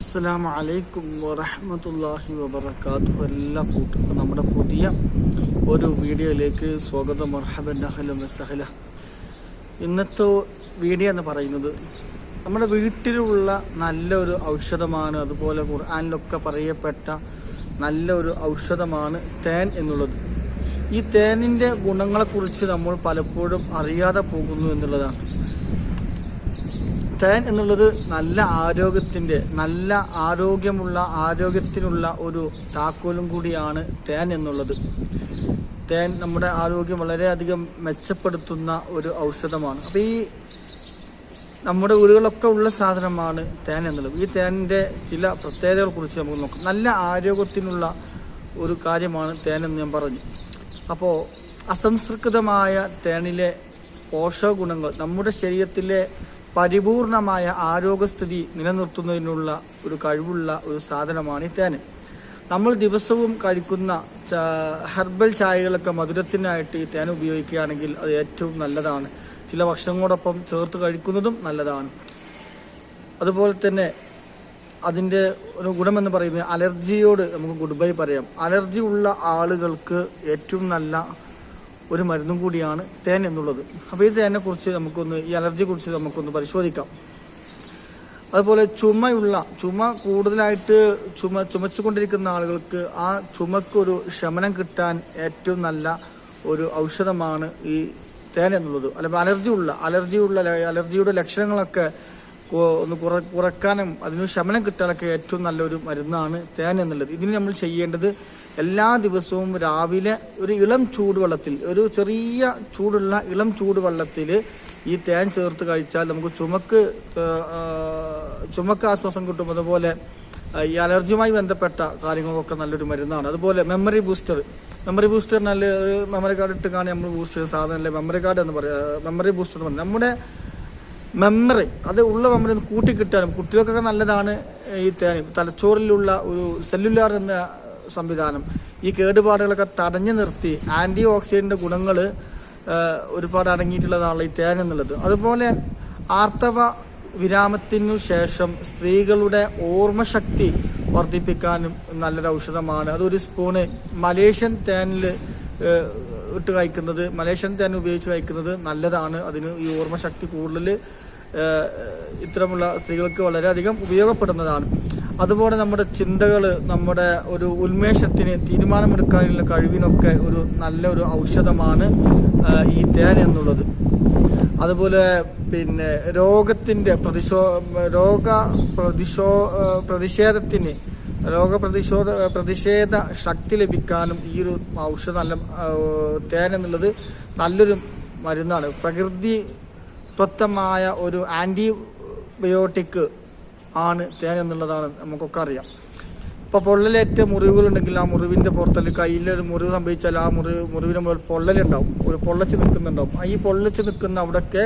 അസ്സലാമു അലൈക്കും വറഹ്മത്തുള്ളാഹി വബറകാതുഹു. എല്ലാ കൂട്ടുകാർക്കും നമ്മുടെ പുതിയ ഒരു വീഡിയോയിലേക്ക് സ്വാഗതം. മർഹബൻ അഹ്ലൻ വസഹല. ഇന്നത്തെ വീഡിയോ എന്ന് പറയുന്നത് നമ്മുടെ വീട്ടിലുള്ള നല്ലൊരു ഔഷധമാണ്. അതുപോലെ ഖുർആനിലൊക്കെ പറയപ്പെട്ട നല്ലൊരു ഔഷധമാണ് തേൻ എന്നുള്ളത്. ഈ തേനിൻ്റെ ഗുണങ്ങളെക്കുറിച്ച് നമ്മൾ പലപ്പോഴും അറിയാതെ പോകുന്നു എന്നുള്ളതാണ്. തേൻ എന്നുള്ളത് നല്ല ആരോഗ്യത്തിനുള്ള ഒരു താക്കോലും കൂടിയാണ് തേൻ എന്നുള്ളത്. തേൻ നമ്മുടെ ആരോഗ്യം വളരെയധികം മെച്ചപ്പെടുത്തുന്ന ഒരു ഔഷധമാണ്. അപ്പോൾ ഈ നമ്മുടെ വീടുകളൊക്കെ ഉള്ള സാധനമാണ് തേൻ എന്നുള്ളത്. ഈ തേനിൻ്റെ ചില പ്രത്യേകതകളെ കുറിച്ച് നമുക്ക് നോക്കാം. നല്ല ആരോഗ്യത്തിനുള്ള ഒരു കാര്യമാണ് തേൻ എന്ന് ഞാൻ പറഞ്ഞു. അപ്പോൾ അസംസ്കൃതമായ തേനിലെ പോഷക ഗുണങ്ങൾ നമ്മുടെ ശരീരത്തിലെ പരിപൂർണമായ ആരോഗ്യസ്ഥിതി നിലനിർത്തുന്നതിനുള്ള ഒരു കഴിവുള്ള ഒരു സാധനമാണ് ഈ തേൻ. നമ്മൾ ദിവസവും കഴിക്കുന്ന ഹെർബൽ ചായകളൊക്കെ മധുരത്തിനായിട്ട് ഈ തേൻ ഉപയോഗിക്കുകയാണെങ്കിൽ അത് ഏറ്റവും നല്ലതാണ്. ചില ഭക്ഷണങ്ങളോടൊപ്പം ചേർത്ത് കഴിക്കുന്നതും നല്ലതാണ്. അതുപോലെ തന്നെ അതിൻ്റെ ഒരു ഗുണമെന്ന് പറയുന്നത് അലർജിയോട് നമുക്ക് ഗുഡ് ബൈ പറയാം. അലർജി ഉള്ള ആളുകൾക്ക് ഏറ്റവും നല്ല ഒരു മരുന്നും കൂടിയാണ് തേൻ എന്നുള്ളത്. അപ്പോൾ ഈ തേനെക്കുറിച്ച് ഈ അലർജിയെക്കുറിച്ച് നമുക്കൊന്ന് പരിശോധിക്കാം. അതുപോലെ ചുമ കൂടുതലായിട്ട് ചുമച്ചുകൊണ്ടിരിക്കുന്ന ആളുകൾക്ക് ആ ചുമക്കൊരു ശമനം കിട്ടാൻ ഏറ്റവും നല്ല ഒരു ഔഷധമാണ് ഈ തേൻ എന്നുള്ളത്. അല്ലെങ്കിൽ അലർജിയുടെ ലക്ഷണങ്ങളൊക്കെ ഒന്ന് കുറക്കാനും അതിന് ശമനം കിട്ടാനൊക്കെ ഏറ്റവും നല്ലൊരു മരുന്നാണ് തേൻ എന്നുള്ളത്. ഇതിന് നമ്മൾ ചെയ്യേണ്ടത് എല്ലാ ദിവസവും രാവിലെ ഒരു ഇളം ചൂടുവെള്ളത്തിൽ, ഒരു ചെറിയ ചൂടുള്ള ഇളം ചൂടുവെള്ളത്തിൽ ഈ തേൻ ചേർത്ത് കഴിച്ചാൽ നമുക്ക് ചുമക്ക് ആശ്വാസം കിട്ടും. അതുപോലെ ഈ അലർജിയുമായി ബന്ധപ്പെട്ട കാര്യങ്ങളൊക്കെ നല്ലൊരു മരുന്നാണ്. അതുപോലെ മെമ്മറി ബൂസ്റ്റർ നല്ല മെമ്മറി കാർഡ് ഇട്ട് കാണി നമ്മൾ ബൂസ്റ്റ് ചെയ്യുന്ന സാധനമല്ലേ മെമ്മറി കാർഡ് എന്ന് പറയുക. മെമ്മറി ബൂസ്റ്റർ എന്ന് പറയുന്നത് നമ്മുടെ മെമ്മറി ഒന്ന് കൂട്ടിക്കിട്ടാനും കുട്ടികൾക്കൊക്കെ നല്ലതാണ് ഈ തേൻ. തലച്ചോറിലുള്ള ഒരു സെല്ലുലാർ എന്ന സംവിധാനം, ഈ കേടുപാടുകളൊക്കെ തടഞ്ഞു നിർത്തി ആൻറ്റി ഓക്സിഡൻ്റ് ഗുണങ്ങൾ ഒരുപാട് അടങ്ങിയിട്ടുള്ളതാണ് ഈ തേൻ എന്നുള്ളത്. അതുപോലെ ആർത്തവ വിരാമത്തിനു ശേഷം സ്ത്രീകളുടെ ഓർമ്മശക്തി വർദ്ധിപ്പിക്കാനും നല്ലൊരു ഔഷധമാണ്. അതൊരു സ്പൂണ് മലേഷ്യൻ തേൻ ഉപയോഗിച്ച് കഴിക്കുന്നത് നല്ലതാണ്. അതിന് ഈ ഓർമ്മശക്തി കൂടുതൽ ഇത്തരമുള്ള സ്ത്രീകൾക്ക് വളരെയധികം ഉപയോഗപ്പെടുന്നതാണ്. അതുപോലെ നമ്മുടെ ചിന്തകൾ, നമ്മുടെ ഒരു ഉന്മേഷത്തിന്, തീരുമാനമെടുക്കാനുള്ള കഴിവിനൊക്കെ ഒരു നല്ലൊരു ഔഷധമാണ് ഈ തേൻ എന്നുള്ളത്. അതുപോലെ പിന്നെ പ്രതിഷേധ ശക്തി ലഭിക്കാനും ഈ ഒരു ഔഷധം തേൻ എന്നുള്ളത് നല്ലൊരു മരുന്നാണ്. പ്രകൃതിദത്തമായ ഒരു ആൻറ്റിബയോട്ടിക് ആണ് തേൻ എന്നുള്ളതാണ് നമുക്കൊക്കെ അറിയാം. ഇപ്പോൾ പൊള്ളലേറ്റ മുറിവുകളുണ്ടെങ്കിൽ ആ മുറിവിൻ്റെ പുറത്തല്ല കയ്യിലൊരു മുറിവ് സംഭവിച്ചാൽ ആ മുറിവിന് പൊള്ളലുണ്ടാവും, ഒരു പൊള്ളച്ച് നിൽക്കുന്നുണ്ടാവും. ഈ പൊള്ളച്ച് നിൽക്കുന്ന അവിടെയൊക്കെ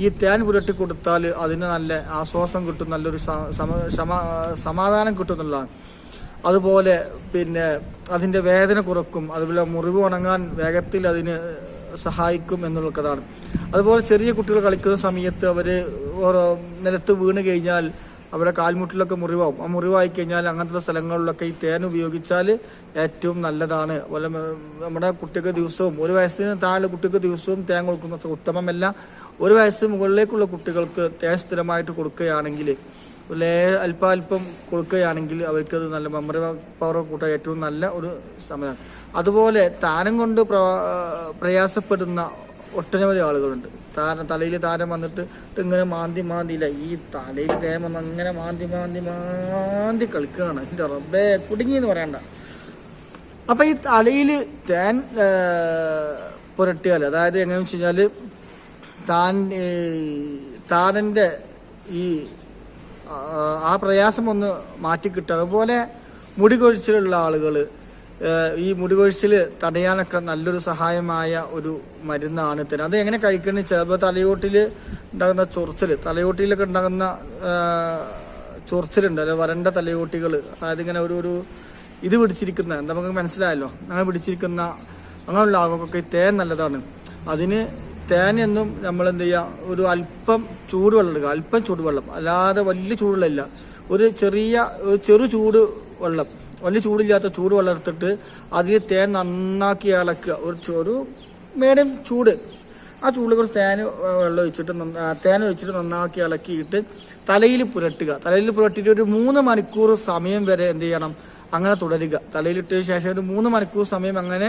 ഈ തേൻ പുരട്ടി കൊടുത്താൽ അതിന് നല്ല ആശ്വാസം കിട്ടും, നല്ലൊരു സമാധാനം കിട്ടും എന്നുള്ളതാണ്. അതുപോലെ പിന്നെ അതിൻ്റെ വേദന കുറക്കും, അതുപോലെ മുറിവ് ഉണങ്ങാൻ വേഗത്തിൽ അതിന് സഹായിക്കും എന്നുള്ളതാണ്. അതുപോലെ ചെറിയ കുട്ടികൾ കളിക്കുന്ന സമയത്ത് അവർ നിലത്ത് വീണ് കഴിഞ്ഞാൽ അവിടെ കാൽമുട്ടിലൊക്കെ മുറിവാകും. ആ മുറിവായി കഴിഞ്ഞാൽ അങ്ങനത്തെ സ്ഥലങ്ങളിലൊക്കെ ഈ തേൻ ഉപയോഗിച്ചാൽ ഏറ്റവും നല്ലതാണ്. അതുപോലെ നമ്മുടെ കുട്ടിക്ക് ദിവസവും 1 വയസ്സിന് താഴെ കുട്ടിക്ക് ദിവസവും തേൻ കൊടുക്കുന്നത് ഉത്തമമല്ല. 1 വയസ്സ് മുകളിലേക്കുള്ള കുട്ടികൾക്ക് തേൻ സ്ഥിരമായിട്ട് കൊടുക്കുകയാണെങ്കിൽ, അല്പം കൊടുക്കുകയാണെങ്കിൽ അവർക്കത് നല്ല മെമ്മറി പവർ കൂട്ടാൻ ഏറ്റവും നല്ല ഒരു സമയമാണ്. അതുപോലെ താരം കൊണ്ട് പ്രയാസപ്പെടുന്ന ഒട്ടനവധി ആളുകളുണ്ട്. തലയിൽ താരം വന്നിട്ട് ഇങ്ങനെ മാന്തിയില്ല, ഈ തലയിൽ തേൻ വന്ന് അങ്ങനെ മാന്തി കളിക്കുകയാണ്. എൻ്റെ റബ്ബേ കുടുങ്ങി എന്ന് പറയണ്ട. അപ്പം ഈ തലയിൽ തേൻ പുരട്ടിയാൽ, അതായത് എങ്ങനെയാണെന്ന് വെച്ച് കഴിഞ്ഞാൽ താരൻ്റെ ഈ ആ പ്രയാസം ഒന്ന് മാറ്റിക്കിട്ടുക. അതുപോലെ മുടി കൊഴിച്ചിലുള്ള ആളുകൾ, ഈ മുടി കൊഴിച്ചിൽ തടയാനൊക്കെ നല്ലൊരു സഹായമായ ഒരു മരുന്നാണ് തേൻ. അത് എങ്ങനെ കഴിക്കണമെന്ന് വെച്ചാൽ, അപ്പോൾ തലയോട്ടിൽ ഉണ്ടാകുന്ന തലയോട്ടിയിലൊക്കെ ഉണ്ടാകുന്ന ചൊറിച്ചിലുണ്ട്, അല്ലെ വരണ്ട തലയോട്ടികൾ, അതായത് ഇങ്ങനെ ഒരു ഇത് പിടിച്ചിരിക്കുന്ന, നമുക്ക് മനസ്സിലായല്ലോ, അങ്ങനെ പിടിച്ചിരിക്കുന്ന അങ്ങനെയുള്ള ആളുകൾക്കൊക്കെ തേൻ നല്ലതാണ്. അതിന് തേൻ എന്നും നമ്മൾ എന്ത് ചെയ്യുക, ഒരു അല്പം ചൂടുവെള്ളം എടുക്കുക, അല്പം ചൂടുവെള്ളം, അല്ലാതെ വലിയ ചൂടുവെള്ളമില്ല, ഒരു ചെറു ചൂട് വെള്ളം, വലിയ ചൂടില്ലാത്ത ചൂട് വെള്ളം എടുത്തിട്ട് അതിൽ തേൻ നന്നാക്കി ഇളക്കുക. ഒരു മീഡിയം ചൂട്, ആ ചൂടിൽ കുറച്ച് തേൻ ഒഴിച്ചിട്ട് നന്നാക്കി ഇളക്കിയിട്ട് തലയിൽ പുരട്ടിയിട്ട് ഒരു 3 മണിക്കൂർ സമയം വരെ എന്ത് ചെയ്യണം, അങ്ങനെ തുടരുക. തലയിലിട്ടതിന് ശേഷം ഒരു 3 മണിക്കൂർ സമയം അങ്ങനെ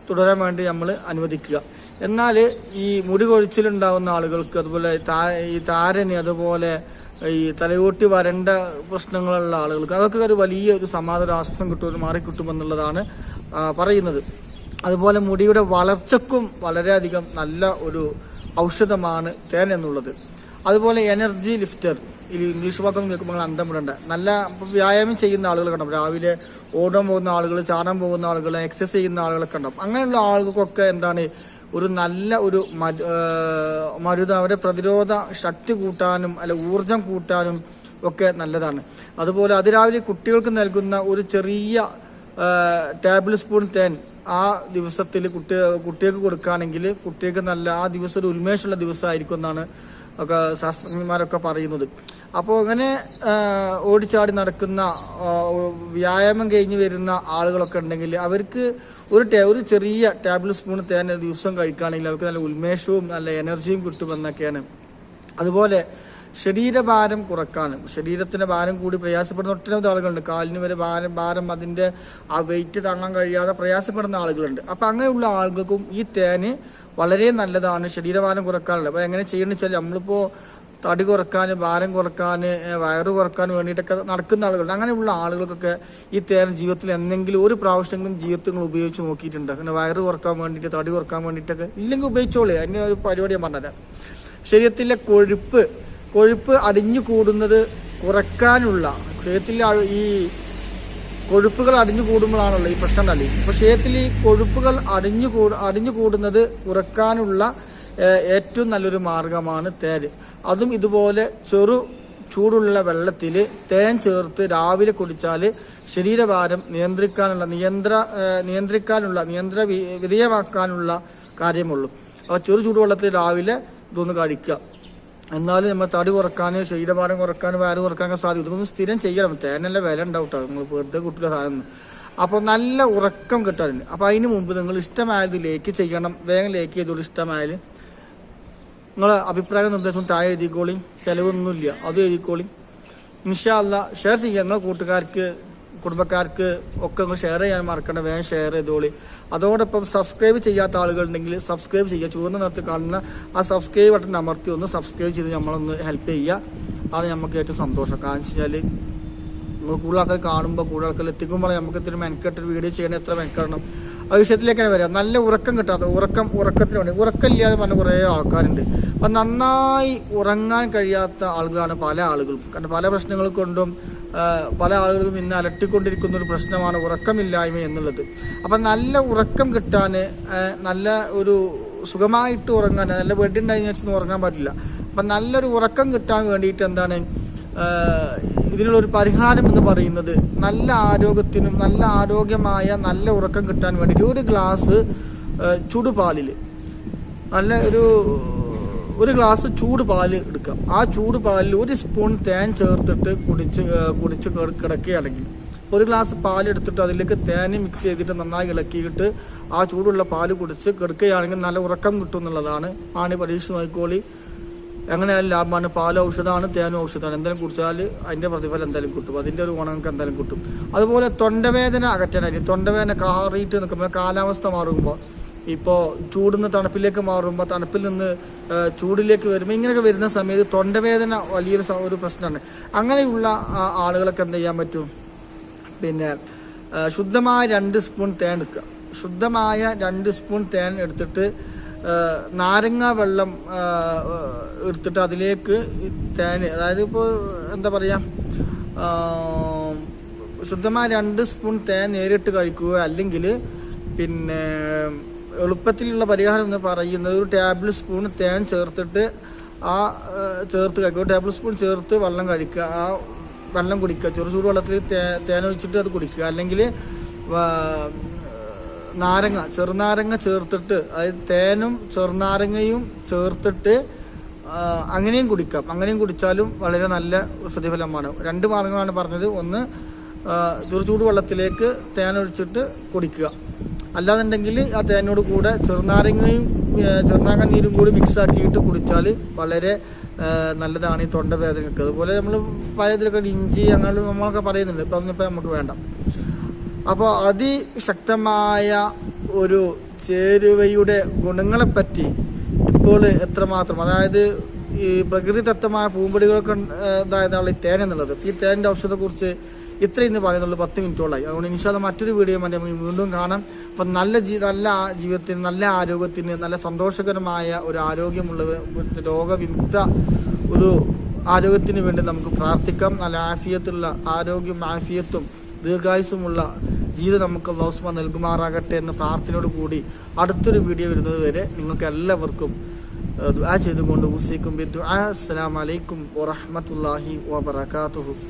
തുടരാൻ വേണ്ടി നമ്മൾ അനുവദിക്കുക. എന്നാൽ ഈ മുടി കൊഴിച്ചിലുണ്ടാവുന്ന ആളുകൾക്ക്, അതുപോലെ ഈ താരന്, അതുപോലെ ഈ തലയോട്ടി വരണ്ട പ്രശ്നങ്ങളുള്ള ആളുകൾക്ക് അതൊക്കെ ഒരു വലിയ സമാധാന ആശ്വാസം കിട്ടും, മാറിക്കിട്ടുമെന്നുള്ളതാണ് പറയുന്നത്. അതുപോലെ മുടിയുടെ വളർച്ചക്കും വളരെയധികം നല്ല ഒരു ഔഷധമാണ് തേൻ എന്നുള്ളത്. അതുപോലെ എനർജി ലിഫ്റ്റർ, ഈ ഇംഗ്ലീഷ് വാക്കൊന്നും കേൾക്കുമ്പോൾ അന്തം വിടണ്ട. നല്ല വ്യായാമം ചെയ്യുന്ന ആളുകൾ കണ്ടാവും, രാവിലെ ഓടാൻ പോകുന്ന ആളുകൾ, ചാടാൻ പോകുന്ന ആളുകൾ, എക്സസൈസ് ചെയ്യുന്ന ആളുകളൊക്കെ ഉണ്ടാവും. അങ്ങനെയുള്ള ആളുകൾക്കൊക്കെ എന്താണ് ഒരു നല്ല ഒരു മരുന്ന്, അവരുടെ പ്രതിരോധ ശക്തി കൂട്ടാനും അല്ല ഊർജം കൂട്ടാനും ഒക്കെ നല്ലതാണ്. അതുപോലെ അതിരാവിലെ കുട്ടികൾക്ക് നൽകുന്ന ഒരു ചെറിയ ടേബിൾ സ്പൂൺ തേൻ ആ ദിവസത്തിൽ കുട്ടികൾക്ക് കൊടുക്കുകയാണെങ്കിൽ കുട്ടികൾക്ക് നല്ല ആ ദിവസം ഒരു ഉന്മേഷമുള്ള ദിവസമായിരിക്കും എന്നാണ് ഒക്കെ ശാസ്ത്രജ്ഞന്മാരൊക്കെ പറയുന്നത്. അപ്പോൾ അങ്ങനെ ഓടിച്ചാടി നടക്കുന്ന വ്യായാമം കഴിഞ്ഞ് വരുന്ന ആളുകളൊക്കെ ഉണ്ടെങ്കിൽ അവർക്ക് ഒരു ചെറിയ ടേബിൾ സ്പൂൺ തേൻ ദിവസം കഴിക്കുകയാണെങ്കിൽ അവർക്ക് നല്ല ഉന്മേഷവും നല്ല എനർജിയും കിട്ടുമെന്നൊക്കെയാണ്. അതുപോലെ ശരീരഭാരം കുറക്കാനും, ശരീരത്തിന്റെ ഭാരം കൂടി പ്രയാസപ്പെടുന്ന ഒട്ടനവധി ആളുകളുണ്ട്. കാലിന് വരെ ഭാരം അതിന്റെ ആ വെയിറ്റ് താങ്ങാൻ കഴിയാതെ പ്രയാസപ്പെടുന്ന ആളുകളുണ്ട്. അപ്പം അങ്ങനെയുള്ള ആളുകൾക്കും ഈ തേന് വളരെ നല്ലതാണ് ശരീരഭാരം കുറക്കാനുള്ളത്. അപ്പോൾ എങ്ങനെ ചെയ്യണമെന്ന് വെച്ചാൽ നമ്മളിപ്പോൾ തടി കുറക്കാൻ, ഭാരം കുറക്കാൻ, വയറ് കുറക്കാൻ വേണ്ടിയിട്ടൊക്കെ നടക്കുന്ന ആളുകളുണ്ട്. അങ്ങനെയുള്ള ആളുകൾക്കൊക്കെ ഈ തേൻ ജീവിതത്തിൽ എന്തെങ്കിലും ഒരു പ്രാവശ്യമെങ്കിലും ജീവിതത്തിൽ നിങ്ങൾ ഉപയോഗിച്ച് നോക്കിയിട്ടുണ്ട്. അങ്ങനെ വയറ് കുറക്കാൻ വേണ്ടിയിട്ട്, തടി കുറക്കാൻ വേണ്ടിയിട്ടൊക്കെ ഇല്ലെങ്കിൽ ഉപയോഗിച്ചോളൂ. അതിൻ്റെ ഒരു പരിപാടി ഞാൻ പറഞ്ഞുതരാം. ശരീരത്തിലെ കൊഴുപ്പ് അടിഞ്ഞു കൂടുന്നത് കുറക്കാനുള്ള, ശരീരത്തിൽ ഈ കൊഴുപ്പുകൾ അടിഞ്ഞു കൂടുമ്പോഴാണല്ലോ ഈ പ്രശ്നം തന്നെ. അപ്പോൾ ശരീരത്തിൽ ഈ കൊഴുപ്പുകൾ അടിഞ്ഞു കൂടുന്നത് കുറക്കാനുള്ള ഏറ്റവും നല്ലൊരു മാർഗമാണ് തേൻ. അതും ഇതുപോലെ ചൂടുള്ള വെള്ളത്തിൽ തേൻ ചേർത്ത് രാവിലെ കുടിച്ചാൽ ശരീരഭാരം വിധേയമാക്കാനുള്ള കാര്യമുള്ളൂ. അപ്പോൾ ചൂടുവെള്ളത്തിൽ രാവിലെ ഇതൊന്ന് കഴിക്കുക. എന്നാലും നമ്മൾ തടി കുറക്കാനും ശരീരഭാരം കുറക്കാനും വയറ് കുറക്കാനൊക്കെ സാധിക്കും. ഇതൊന്നും സ്ഥിരം ചെയ്യണം. തേനല്ല വില ഉണ്ടാവും കേട്ടോ, നിങ്ങൾ വെറുതെ കുട്ടിയുടെ സാധനം. അപ്പോൾ നല്ല ഉറക്കം കിട്ടാറുണ്ട്. അപ്പോൾ അതിന് മുമ്പ് നിങ്ങൾ ഇഷ്ടമായത് ലേക്ക് ചെയ്യണം. വേഗം ലേക്ക് ചെയ്തോളൂ. ഇഷ്ടമായാൽ നിങ്ങളെ അഭിപ്രായ നിർദ്ദേശം താഴെ എഴുതിക്കോളി. ചിലവൊന്നുമില്ല, അത് എഴുതിക്കോളി. ഇൻഷാ അല്ലാ ഷെയർ ചെയ്യാം. നിങ്ങളെ കൂട്ടുകാർക്ക്, കുടുംബക്കാർക്ക് ഒക്കെ നിങ്ങൾ ഷെയർ ചെയ്യാൻ മറക്കണ്ട. വേഗം ഷെയർ ചെയ്തോളി. അതോടൊപ്പം സബ്സ്ക്രൈബ് ചെയ്യാത്ത ആളുകളുണ്ടെങ്കിൽ സബ്സ്ക്രൈബ് ചെയ്യുക. ചുവന്ന നിറത്തിൽ കാണുന്ന ആ സബ്സ്ക്രൈബ് ബട്ടൺ അമർത്തി ഒന്ന് സബ്സ്ക്രൈബ് ചെയ്ത് നമ്മളൊന്ന് ഹെൽപ്പ് ചെയ്യുക. അത് നമുക്ക് ഏറ്റവും സന്തോഷം. കാരണം വെച്ചാൽ നമ്മൾ കൂടുതൽ ആൾക്കാർ കാണുമ്പോൾ, കൂടുതൽ ആൾക്കാർ എത്തിക്കുമ്പോൾ നമുക്ക് ഇത്തിരി മെനക്കെട്ടൊരു വീഡിയോ ചെയ്യണം. എത്ര മെനക്കെടണം ആ വിഷയത്തിലേക്കാണ് വരിക. നല്ല ഉറക്കം കിട്ടാതെ, ഉറക്കത്തിന് വേണ്ടി, ഉറക്കമില്ലാതെ പറഞ്ഞ കുറേ ആൾക്കാരുണ്ട്. അപ്പം നന്നായി ഉറങ്ങാൻ കഴിയാത്ത ആളുകളാണ് പല ആളുകളും. കാരണം പല പ്രശ്നങ്ങൾ കൊണ്ടും പല ആളുകളും ഇന്ന് അലട്ടിക്കൊണ്ടിരിക്കുന്ന ഒരു പ്രശ്നമാണ് ഉറക്കമില്ലായ്മ എന്നുള്ളത്. അപ്പം നല്ല ഉറക്കം കിട്ടാൻ, നല്ല ഒരു സുഖമായിട്ട് ഉറങ്ങാൻ, നല്ല ബെഡുണ്ടായി ഉറങ്ങാൻ പറ്റില്ല. അപ്പം നല്ലൊരു ഉറക്കം കിട്ടാൻ വേണ്ടിയിട്ട് എന്താണ് ഇതിനുള്ളൊരു പരിഹാരം എന്ന് പറയുന്നത്, നല്ല ആരോഗ്യത്തിനും നല്ല ആരോഗ്യമായ നല്ല ഉറക്കം കിട്ടാൻ വേണ്ടിയിട്ട് ഒരു ഗ്ലാസ് ചൂടുപാലിൽ നല്ല ഒരു ഗ്ലാസ് ചൂട് പാല് എടുക്കാം. ആ ചൂട് പാലിൽ 1 സ്പൂൺ തേൻ ചേർത്തിട്ട് കുടിച്ച് കിടക്കുകയാണെങ്കിൽ, ഒരു ഗ്ലാസ് പാൽ എടുത്തിട്ട് അതിലേക്ക് തേൻ മിക്സ് ചെയ്തിട്ട് നന്നായി ഇളക്കിയിട്ട് ആ ചൂടുള്ള പാല് കുടിച്ച് കിടക്കുകയാണെങ്കിൽ നല്ല ഉറക്കം കിട്ടും എന്നുള്ളതാണ്. പരീക്ഷ നോക്കിക്കോളി. എങ്ങനെയായാലും ലാഭമാണ്. പാൽ ഔഷധമാണ്, തേനും ഔഷധമാണ്. എന്തായാലും കുടിച്ചാൽ അതിൻ്റെ പ്രതിഫലം എന്തായാലും കിട്ടും, അതിൻ്റെ ഒരു ഗുണം നമുക്ക് എന്തായാലും കിട്ടും. അതുപോലെ തൊണ്ടവേദന അകറ്റാനായിട്ട്, തൊണ്ടവേദന കാറിയിട്ട് നിൽക്കുമ്പോൾ, കാലാവസ്ഥ മാറുമ്പോൾ, ഇപ്പോൾ ചൂടിൽ നിന്ന് തണുപ്പിലേക്ക് മാറുമ്പോൾ, തണുപ്പിൽ നിന്ന് ചൂടിലേക്ക് വരുമ്പോൾ, ഇങ്ങനെയൊക്കെ വരുന്ന സമയത്ത് തൊണ്ടവേദന വലിയൊരു പ്രശ്നമാണ്. അങ്ങനെയുള്ള ആളുകളൊക്കെ എന്ത് ചെയ്യാൻ പറ്റും, പിന്നെ ശുദ്ധമായ 2 സ്പൂൺ തേൻ എടുക്കുക. ശുദ്ധമായ 2 സ്പൂൺ തേൻ എടുത്തിട്ട് നാരങ്ങ വെള്ളം എടുത്തിട്ട് അതിലേക്ക് തേൻ, അതായത് ഇപ്പോൾ എന്താ പറയുക, ശുദ്ധമായ 2 സ്പൂൺ തേൻ നേരിട്ട് കഴിക്കുക. അല്ലെങ്കിൽ പിന്നെ എളുപ്പത്തിലുള്ള പരിഹാരം എന്ന് പറയുന്നത് ഒരു ടേബിൾ സ്പൂൺ തേൻ ചേർത്തിട്ട് ചേർത്ത് കഴിക്കുക. 1 ടേബിൾ സ്പൂൺ ചേർത്ത് വെള്ളം കഴിക്കുക. ആ വെള്ളം കുടിക്കുക. ചൂടുവെള്ളത്തിൽ തേൻ ഒഴിച്ചിട്ട് അത് കുടിക്കുക. അല്ലെങ്കിൽ ചെറുനാരങ്ങ ചേർത്തിട്ട്, അതായത് തേനും ചെറുനാരങ്ങയും ചേർത്തിട്ട് അങ്ങനെയും കുടിക്കാം. അങ്ങനെയും കുടിച്ചാലും വളരെ നല്ല പ്രതിഫലമാണ്. 2 മാർഗങ്ങളാണ് പറഞ്ഞത്. ഒന്ന്, ചൂട് വെള്ളത്തിലേക്ക് തേൻ ഒഴിച്ചിട്ട് കുടിക്കുക. അല്ലാന്നുണ്ടെങ്കിൽ ആ തേനോട് കൂടെ ചെറുനാരങ്ങ നീരും കൂടി മിക്സ് ആക്കിയിട്ട് കുടിച്ചാൽ വളരെ നല്ലതാണ് ഈ തൊണ്ടവേദനയ്ക്ക്. അതുപോലെ നമ്മൾ പഴയതിലൊക്കെ ഇഞ്ചി അങ്ങനെ നമ്മളൊക്കെ പറയുന്നുണ്ട്. ഇപ്പം അതൊന്നും നമുക്ക് വേണ്ട. അപ്പോൾ അതിശക്തമായ ഒരു ചേരുവയുടെ ഗുണങ്ങളെപ്പറ്റി ഇപ്പോൾ എത്രമാത്രം, അതായത് ഈ പ്രകൃതിദത്തമായ പൂമ്പൊടികളൊക്കെ ഇതായതാണ് ഈ തേൻ എന്നുള്ളത്. ഈ തേനിൻ്റെ ഔഷധത്തെക്കുറിച്ച് ഇത്രയും ഇന്ന് പറയുന്നുള്ളൂ. 10 മിനിറ്റോളായി. അതുകൊണ്ട് ഇൻഷാല്ലാ മറ്റൊരു വീഡിയോ നമുക്ക് വീണ്ടും കാണാം. അപ്പം നല്ല ജീവിതത്തിന്, നല്ല ആരോഗ്യത്തിന്, നല്ല സന്തോഷകരമായ ഒരു ആരോഗ്യമുള്ള രോഗവിമുക്ത ഒരു ആരോഗ്യത്തിന് വേണ്ടി നമുക്ക് പ്രാർത്ഥിക്കാം. നല്ല ആഫിയത്തുള്ള ആരോഗ്യം, ആഫിയത്തും ദീർഘായുസ്സുമുള്ള ജീവിതം നമുക്ക് അല്ലാഹു സുബ്ഹാനഹു നൽകുമാറാകട്ടെ എന്ന പ്രാർത്ഥനയോട് കൂടി അടുത്തൊരു വീഡിയോ വരുന്നത് വരെ നിങ്ങൾക്ക് എല്ലാവർക്കും ദുആ ചെയ്തുകൊണ്ട് ഉസീക്കും ബിദ്ദുആ. അസ്സലാമു അലൈക്കും വറഹ്മത്തുള്ളാഹി വബറകാതുഹു.